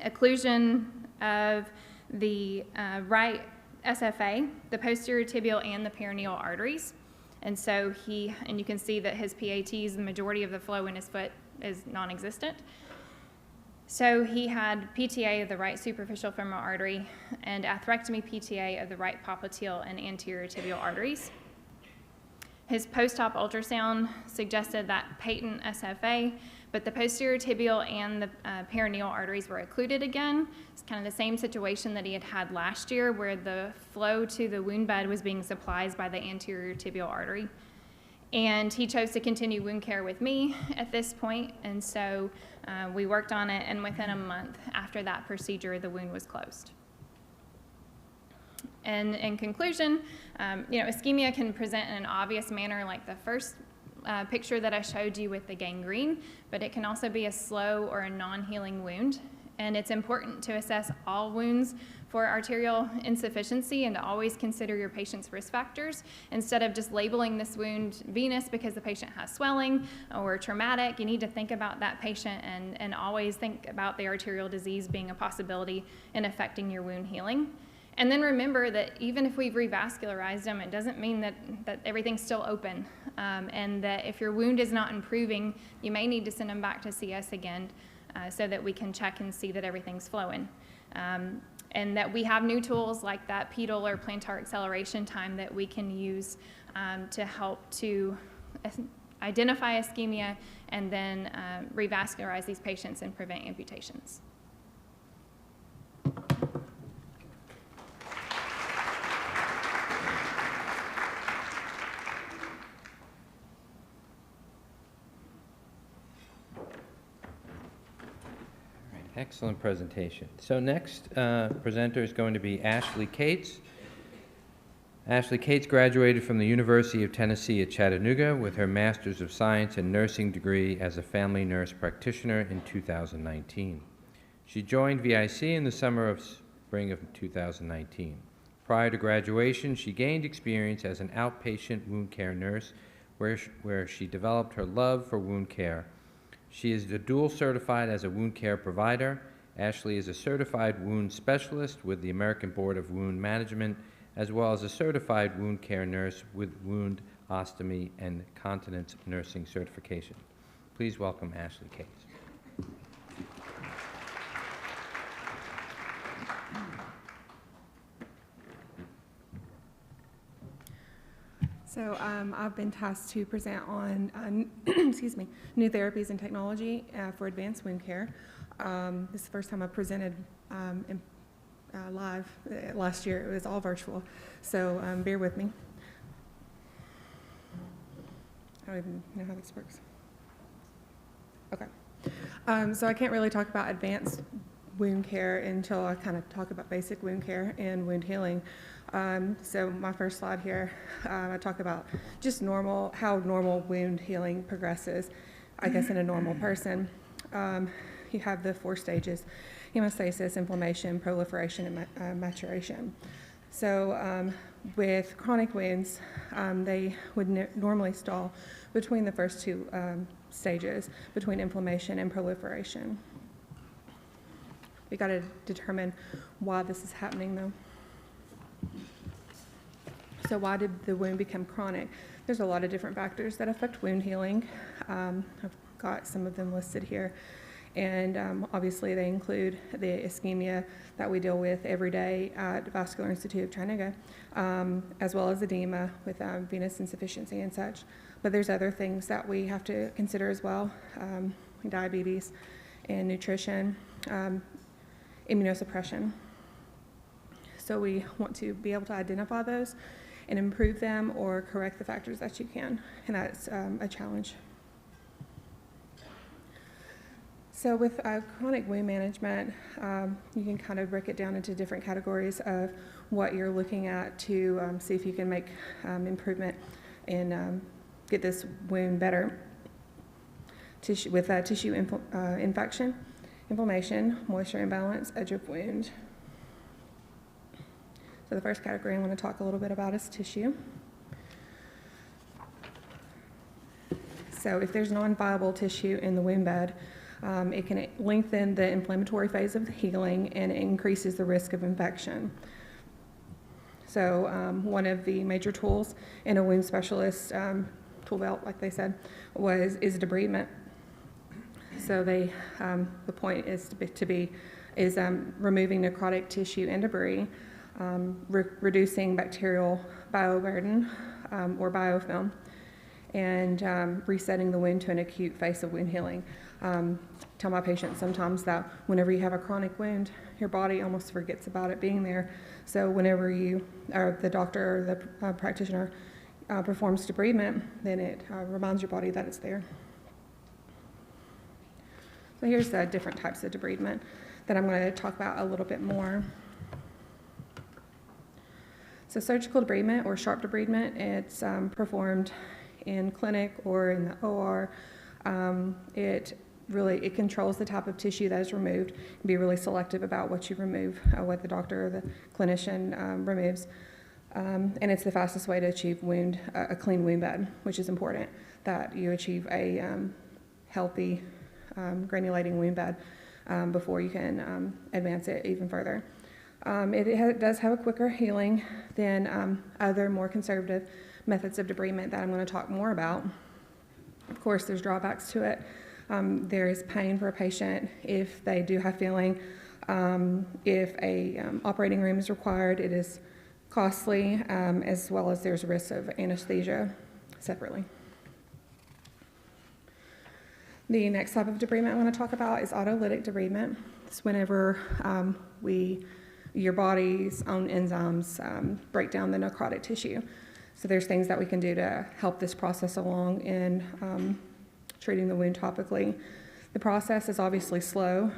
occlusion of the right SFA, the posterior tibial and the peroneal arteries. And so and you can see that his PATs, the majority of the flow in his foot is non-existent. So he had PTA of the right superficial femoral artery and atherectomy PTA of the right popliteal and anterior tibial arteries. His post-op ultrasound suggested that patent SFA, but the posterior tibial and the peroneal arteries were occluded again. It's kind of the same situation that he had had last year, where the flow to the wound bed was being supplied by the anterior tibial artery. And he chose to continue wound care with me at this point, and so we worked on it, and within a month after that procedure, the wound was closed. And in conclusion, ischemia can present in an obvious manner like the first picture that I showed you with the gangrene, but it can also be a slow or a non-healing wound. And it's important to assess all wounds for arterial insufficiency and to always consider your patient's risk factors instead of just labeling this wound venous because the patient has swelling or traumatic. You need to think about that patient and always think about the arterial disease being a possibility in affecting your wound healing. And then remember that even if we've revascularized them, it doesn't mean that everything's still open. And that if your wound is not improving, you may need to send them back to see us again so that we can check and see that everything's flowing. And that we have new tools like that pedal or plantar acceleration time that we can use to help to identify ischemia and then revascularize these patients and prevent amputations. Excellent presentation. So next presenter is going to be Ashley Cates. Ashley Cates graduated from the University of Tennessee at Chattanooga with her Master's of Science in Nursing degree as a family nurse practitioner in 2019. She joined VIC in the spring of 2019. Prior to graduation, she gained experience as an outpatient wound care nurse where she developed her love for wound care. She is dual certified as a wound care provider. Ashley is a certified wound specialist with the American Board of Wound Management, as well as a certified wound care nurse with wound ostomy and continence nursing certification. Please welcome Ashley Cates. So I've been tasked to present on excuse me, new therapies and technology for advanced wound care. This is the first time I presented live. Last year it was all virtual, so bear with me. I don't even know how this works. Okay, so I can't really talk about advanced wound care until I kind of talk about basic wound care and wound healing. So my first slide here, I talk about just how normal wound healing progresses, I guess, in a normal person. You have the 4 stages: hemostasis, inflammation, proliferation, and maturation. So with chronic wounds, they would normally stall between the first 2 stages, between inflammation and proliferation. We got to determine why this is happening, though. So why did the wound become chronic? There's a lot of different factors that affect wound healing. I've got some of them listed here. And obviously they include the ischemia that we deal with every day at Vascular Institute of Chattanooga, as well as edema with venous insufficiency and such. But there's other things that we have to consider as well, like diabetes and nutrition, immunosuppression. So we want to be able to identify those and improve them or correct the factors that you can, and that's a challenge. So with chronic wound management, you can kind of break it down into different categories of what you're looking at to see if you can make improvement and get this wound better. Tissue infection, inflammation, moisture imbalance, edge of wound. So the first category I want to talk a little bit about is tissue. So if there's non-viable tissue in the wound bed, it can lengthen the inflammatory phase of the healing and it increases the risk of infection. So one of the major tools in a wound specialist tool belt, like they said, is debridement. So the point is removing necrotic tissue and debris, reducing bacterial bioburden or biofilm, and resetting the wound to an acute phase of wound healing. Tell my patients sometimes that whenever you have a chronic wound, your body almost forgets about it being there. So whenever the doctor or the practitioner performs debridement, then it reminds your body that it's there. So here's the different types of debridement that I'm going to talk about a little bit more. So surgical debridement or sharp debridement, it's performed in clinic or in the OR. It controls the type of tissue that is removed and be really selective about what you remove, what the doctor or the clinician removes. And it's the fastest way to achieve a clean wound bed, which is important, that you achieve a healthy granulating wound bed before you can advance it even further. It does have a quicker healing than other more conservative methods of debridement that I'm going to talk more about. Of course, there's drawbacks to it. There is pain for a patient if they do have feeling. If a operating room is required, it is costly, as well as there's risk of anesthesia separately. The next type of debridement I want to talk about is autolytic debridement. It's whenever your body's own enzymes break down the necrotic tissue. So there's things that we can do to help this process along in treating the wound topically. The process is obviously slow,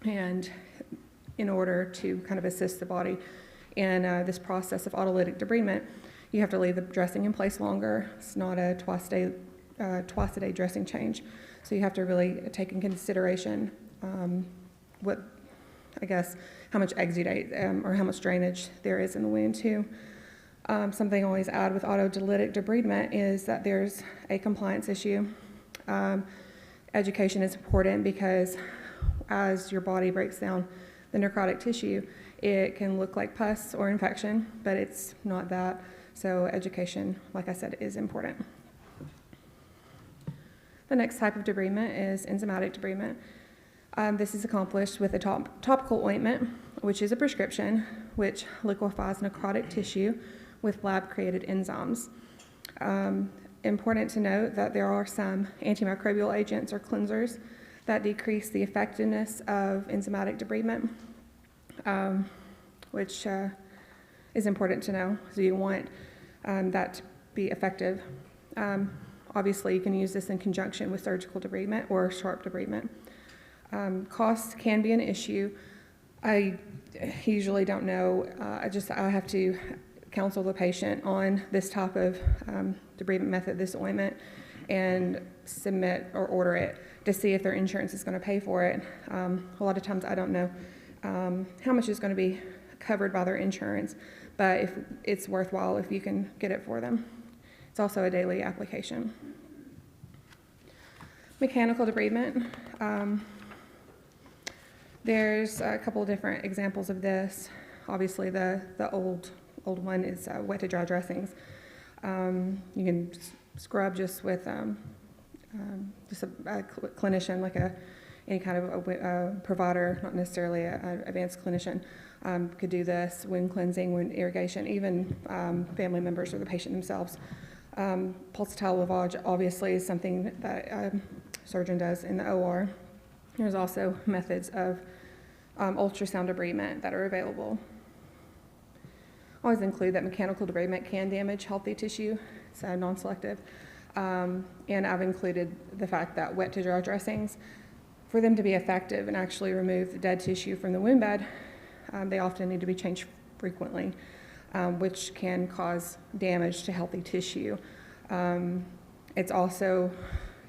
and in order to kind of assist the body in this process of autolytic debridement, you have to leave the dressing in place longer. It's not a twice a day dressing change. So you have to really take in consideration how much exudate or how much drainage there is in the wound too. Something I always add with autolytic debridement is that there's a compliance issue. Education is important because as your body breaks down the necrotic tissue, it can look like pus or infection, but it's not that. So education, like I said, is important. The next type of debridement is enzymatic debridement. This is accomplished with a topical ointment, which is a prescription, which liquefies necrotic tissue with lab-created enzymes. Important to note that there are some antimicrobial agents or cleansers that decrease the effectiveness of enzymatic debridement, which is important to know. So you want that to be effective. Obviously, you can use this in conjunction with surgical debridement or sharp debridement. Costs can be an issue. I usually don't know. I have to counsel the patient on this type of debridement method, this ointment, and submit or order it to see if their insurance is going to pay for it. A lot of times I don't know how much is going to be covered by their insurance, but if it's worthwhile if you can get it for them. It's also a daily application. Mechanical debridement. There's a couple of different examples of this. Obviously, the old one is wet to dry dressings. You can scrub just with just a clinician, like any kind of a provider, not necessarily an advanced clinician, could do this. Wound cleansing, wound irrigation, even family members or the patient themselves. Pulsatile lavage obviously is something that a surgeon does in the OR. There's also methods of ultrasound debridement that are available. Always include that mechanical debridement can damage healthy tissue, so non-selective. And I've included the fact that wet to dry dressings, for them to be effective and actually remove the dead tissue from the wound bed, they often need to be changed frequently, which can cause damage to healthy tissue. It's also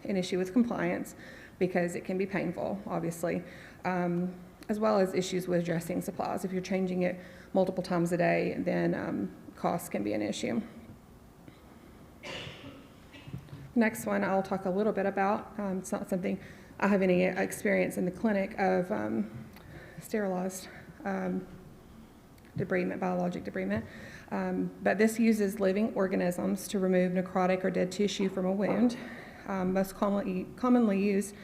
an issue with compliance because it can be painful, obviously, as well as issues with dressing supplies. If you're changing it multiple times a day, then costs can be an issue. Next one I'll talk a little bit about. It's not something I have any experience in the clinic of sterilized debridement, biologic debridement. But this uses living organisms to remove necrotic or dead tissue from a wound. Most commonly used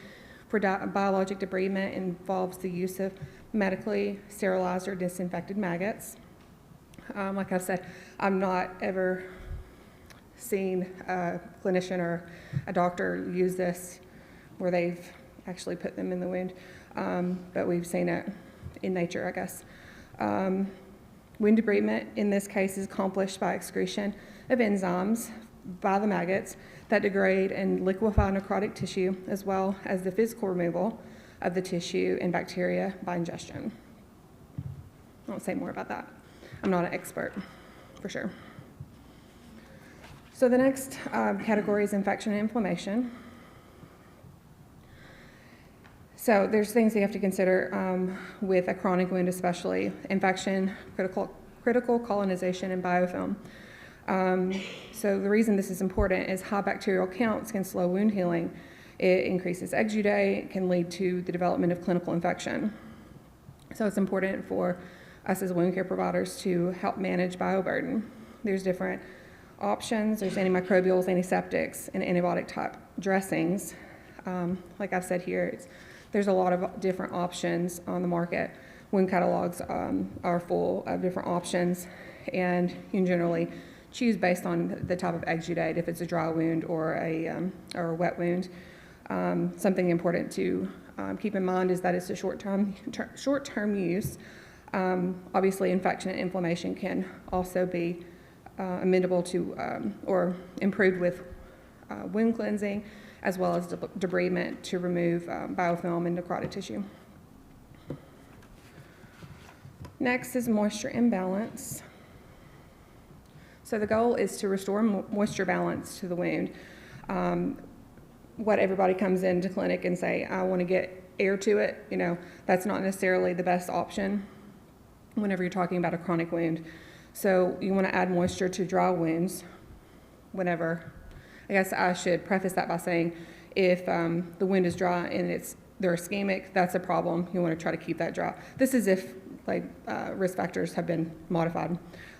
for biologic debridement involves the use of medically sterilized or disinfected maggots. Like I said, I've not ever seen a clinician or a doctor use this where they've actually put them in the wound, but we've seen it in nature, I guess. Wound debridement in this case is accomplished by excretion of enzymes by the maggots that degrade and liquefy necrotic tissue, as well as the physical removal of the tissue and bacteria by ingestion. I won't say more about that. I'm not an expert, for sure. So the next category is infection and inflammation. So there's things you have to consider with a chronic wound, especially infection, critical colonization, and biofilm. So the reason this is important is high bacterial counts can slow wound healing. It increases exudae, it can lead to the development of clinical infection. So it's important for us as wound care providers to help manage bioburden. There's different options. There's antimicrobials, antiseptics, and antibiotic type dressings. Like I've said here, there's a lot of different options on the market. Wound catalogs are full of different options, and you can generally choose based on the type of exudate, if it's a dry wound or a wet wound. Something important to keep in mind is that it's a short-term use. Obviously, infection and inflammation can also be amenable to or improved with wound cleansing, as well as debridement to remove biofilm and necrotic tissue. Next is moisture imbalance. So the goal is to restore moisture balance to the wound. What everybody comes into clinic and say, I want to get air to it, that's not necessarily the best option whenever you're talking about a chronic wound. So you want to add moisture to dry wounds whenever. I guess I should preface that by saying if the wound is dry and they're ischemic, that's a problem. You want to try to keep that dry. This is if risk factors have been modified.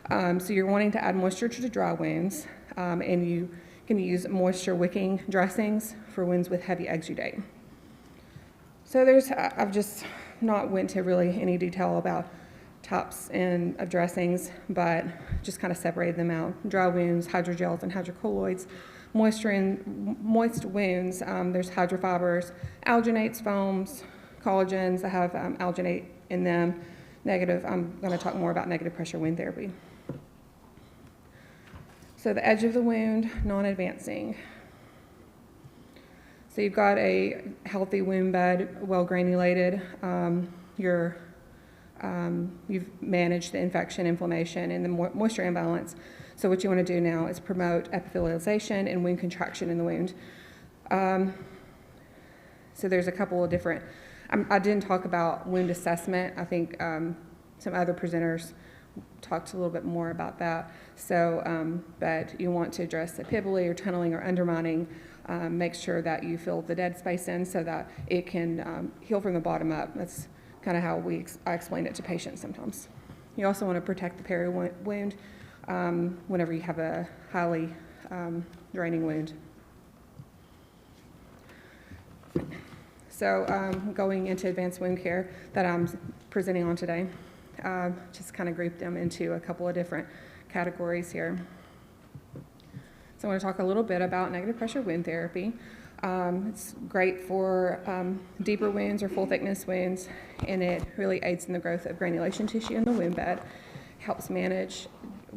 So you're wanting to add moisture to the dry wounds, and you can use moisture wicking dressings for wounds with heavy exudate. So I've just not went to really any detail about types of dressings, but just kind of separated them out. Dry wounds, hydrogels and hydrocolloids. Moist wounds, there's hydrofibers, alginates, foams, collagens that have alginate in them. I'm going to talk more about negative pressure wound therapy. So the edge of the wound, non-advancing. So you've got a healthy wound bed, well granulated. You've managed the infection, inflammation, and the moisture imbalance. So what you want to do now is promote epithelialization and wound contraction in the wound. So there's a couple of different, I didn't talk about wound assessment. I think some other presenters talked a little bit more about that. So, but you want to address the pibbly or tunneling or undermining. Make sure that you fill the dead space in so that it can heal from the bottom up. That's kind of how I explain it to patients sometimes. You also want to protect the peri-wound whenever you have a highly draining wound. So going into advanced wound care that I'm presenting on today, just kind of grouped them into a couple of different categories here. So I want to talk a little bit about negative pressure wound therapy. It's great for deeper wounds or full thickness wounds, and it really aids in the growth of granulation tissue in the wound bed, helps manage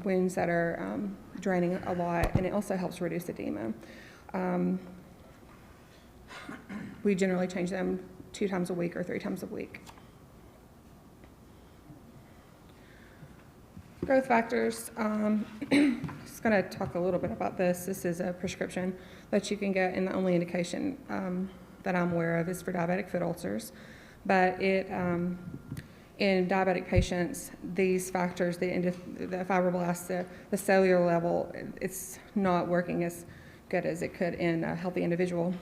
wounds that are draining a lot, and it also helps reduce edema. We generally change them 2 times a week or 3 times a week. Growth factors, just going to talk a little bit about this. This is a prescription that you can get, and the only indication that I'm aware of is for diabetic foot ulcers. But in diabetic patients, these factors, the fibroblasts, the cellular level, it's not working as good as it could in a healthy individual.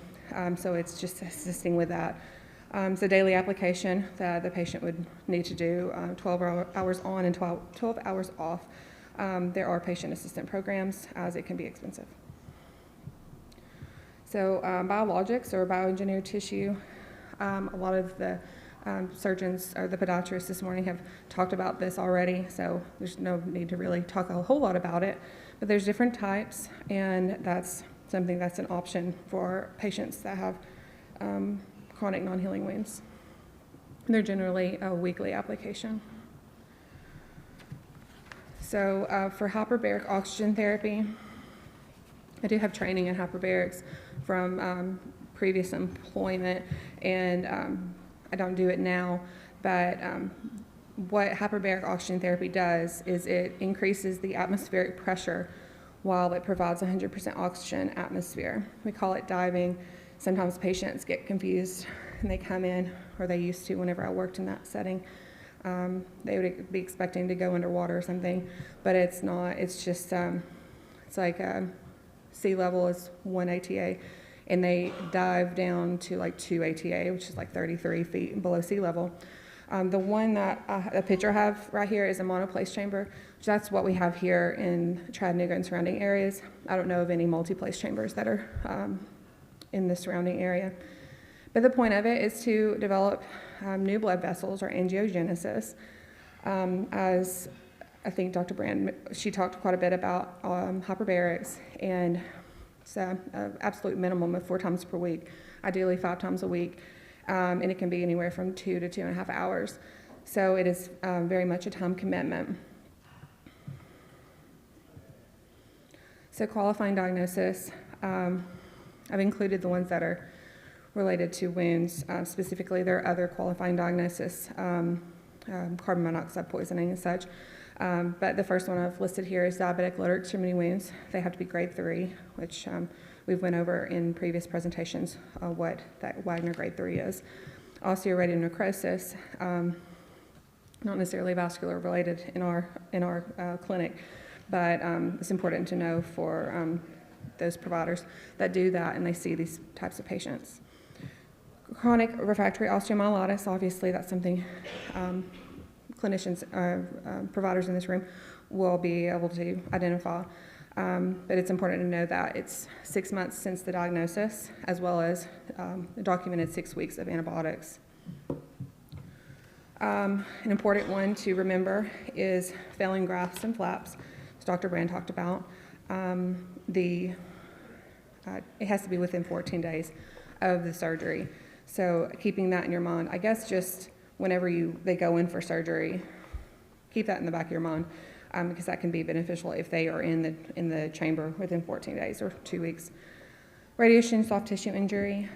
So it's just assisting with that. So daily application that the patient would need to do 12 hours on and 12 hours off. There are patient assistant programs, as it can be expensive. So biologics or bioengineered tissue, a lot of the surgeons or the podiatrists this morning have talked about this already, so there's no need to really talk a whole lot about it. But there's different types, and that's something that's an option for patients that have chronic non-healing wounds. They're generally a weekly application. So for hyperbaric oxygen therapy, I do have training in hyperbarics from previous employment, and I don't do it now, but what hyperbaric oxygen therapy does is it increases the atmospheric pressure while it provides 100% oxygen atmosphere. We call it diving. Sometimes patients get confused and they come in, or they used to whenever I worked in that setting. They would be expecting to go underwater or something, but it's not. It's just, it's like sea level is 1 ATA, and they dive down to like 2 ATA, which is like 33 feet below sea level. The one that the picture I have right here is a monoplace chamber. That's what we have here in Chattanooga and surrounding areas. I don't know of any multi-place chambers that are in the surrounding area. But the point of it is to develop new blood vessels, or angiogenesis. As I think Dr. Brand, she talked quite a bit about hyperbarics, and it's an absolute minimum of 4 times per week, ideally 5 times a week. And it can be anywhere from 2 to 2.5 hours. So it is very much a time commitment. So qualifying diagnosis, I've included the ones that are related to wounds. Specifically, there are other qualifying diagnoses, carbon monoxide poisoning and such. But the first one I've listed here is diabetic lower extremity wounds. They have to be grade 3, which we've went over in previous presentations what that Wagner grade 3 is. Osteoradial not necessarily vascular related in our clinic, but it's important to know for those providers that do that and they see these types of patients. Chronic refractory osteomyelitis, obviously that's something clinicians, providers in this room will be able to identify. But it's important to know that it's 6 months since the diagnosis, as well as documented 6 weeks of antibiotics. An important one to remember is failing grafts and flaps, as Dr. Brand talked about. It has to be within 14 days of the surgery. So keeping that in your mind, I guess just whenever they go in for surgery, keep that in the back of your mind. Because that can be beneficial if they are in the chamber within 14 days or 2 weeks. Radiation soft tissue injury,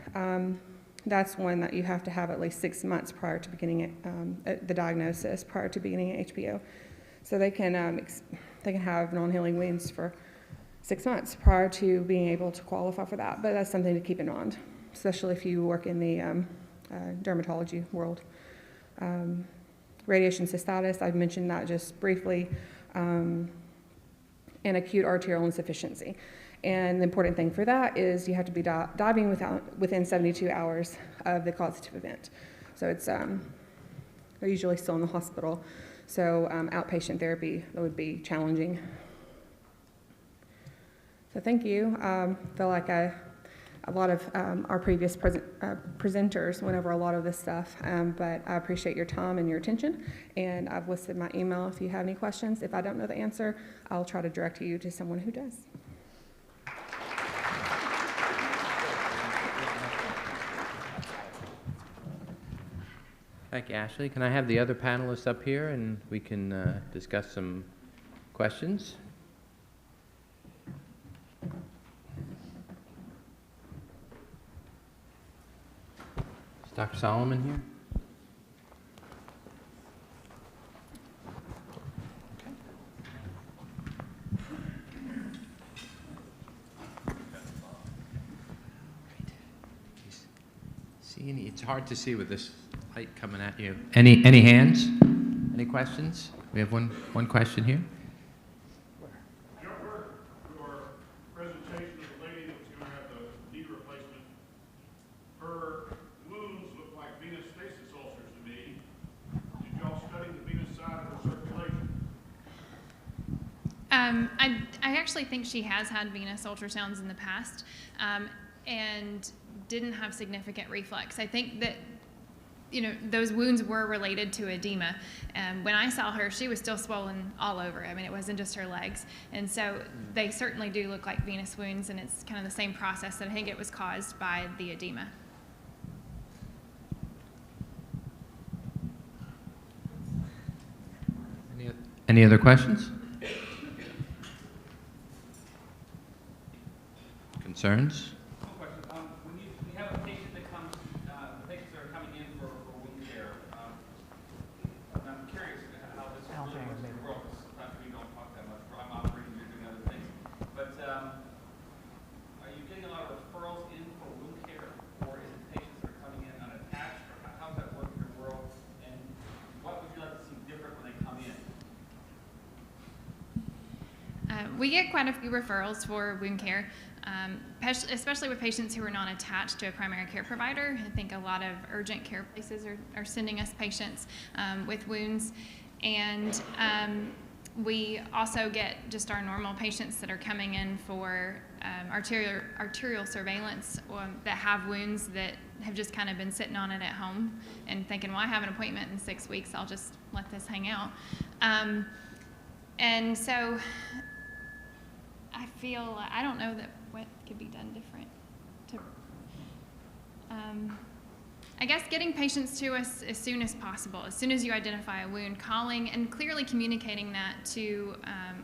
that's one that you have to have at least 6 months prior to beginning the diagnosis, prior to beginning HPO. So they can have non-healing wounds for 6 months prior to being able to qualify for that. But that's something to keep in mind, especially if you work in the dermatology world. Radiation cystitis, I've mentioned that just briefly, and acute arterial insufficiency. And the important thing for that is you have to be diving within 72 hours of the causative event. So it's, they're usually still in the hospital. So outpatient therapy, that would be challenging. So thank you. I feel like a lot of our previous presenters went over a lot of this stuff, but I appreciate your time and your attention. And I've listed my email if you have any questions. If I don't know the answer, I'll try to direct you to someone who does. Thank you, Ashley. Can I have the other panelists up here and we can discuss some questions? Is Dr. Solomon here? It's hard to see with this light coming at you. Any hands? Any questions? We have one question here. Your presentation of the lady that was going to have the knee replacement, her wounds look like venous stasis ulcers to me. Did y'all study the venous side of her circulation? I actually think she has had venous ultrasounds in the past, and didn't have significant reflux. I think that, those wounds were related to edema. When I saw her, she was still swollen all over. I mean, it wasn't just her legs. And so they certainly do look like venous wounds, and it's kind of the same process that I think it was caused by the edema. Any other questions? Concerns? When you have a patient that comes, the patients that are coming in for wound care, I'm curious how this really works in the world, because sometimes we don't talk that much. I'm operating, you're doing other things. But are you getting a lot of referrals in for wound care, or is it patients that are coming in unattached, or how does that work in your world? And what would you like to see different when they come in? We get quite a few referrals for wound care. Especially with patients who are not attached to a primary care provider. I think a lot of urgent care places are sending us patients with wounds. And we also get just our normal patients that are coming in for arterial surveillance that have wounds that have just kind of been sitting on it at home and thinking, well, I have an appointment in 6 weeks, I'll just let this hang out. And so I feel, I don't know that what could be done different. I guess getting patients to us as soon as possible, as soon as you identify a wound, calling and clearly communicating that to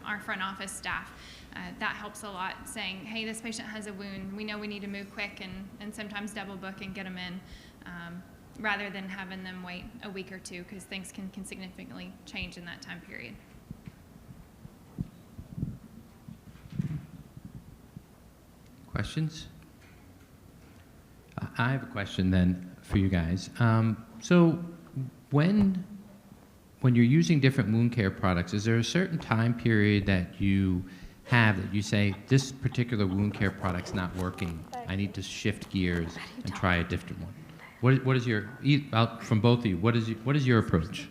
our front office staff. That helps a lot, saying, hey, this patient has a wound. We know we need to move quick and sometimes double book and get them in, rather than having them wait a week or two, because things can significantly change in that time period. Questions? I have a question then for you guys. So when you're using different wound care products, is there a certain time period that you have that you say, this particular wound care product's not working, I need to shift gears and try a different one? What is your, from both of you, what is your approach?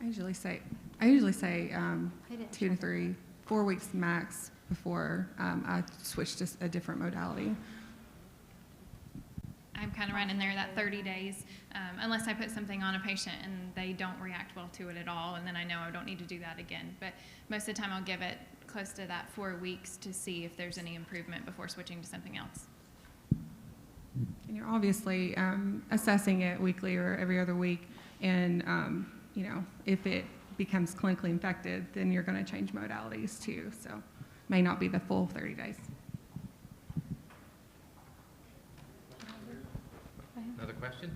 I usually say 2 to 4 weeks max before I switch to a different modality. I'm kind of right in there, that 30 days, unless I put something on a patient and they don't react well to it at all, and then I know I don't need to do that again. But most of the time I'll give it close to that 4 weeks to see if there's any improvement before switching to something else. And you're obviously assessing it weekly or every other week, and if it becomes clinically infected, then you're going to change modalities too. So may not be the full 30 days. question?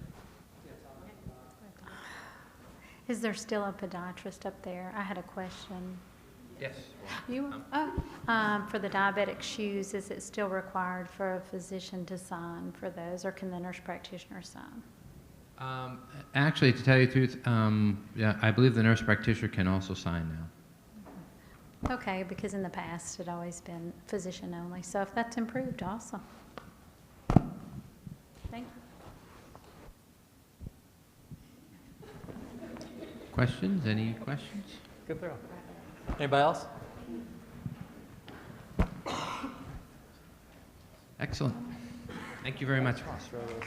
Is there still a podiatrist up there? I had a question. Yes. For the diabetic shoes, is it still required for a physician to sign for those, or can the nurse practitioner sign? Actually, to tell you the truth, yeah, I believe the nurse practitioner can also sign now. Okay, because in the past, it always been physician only. So if that's improved, awesome. Thank you. Questions? Any questions? Good throw. Anybody else? Excellent. Thank you very much. Throw those.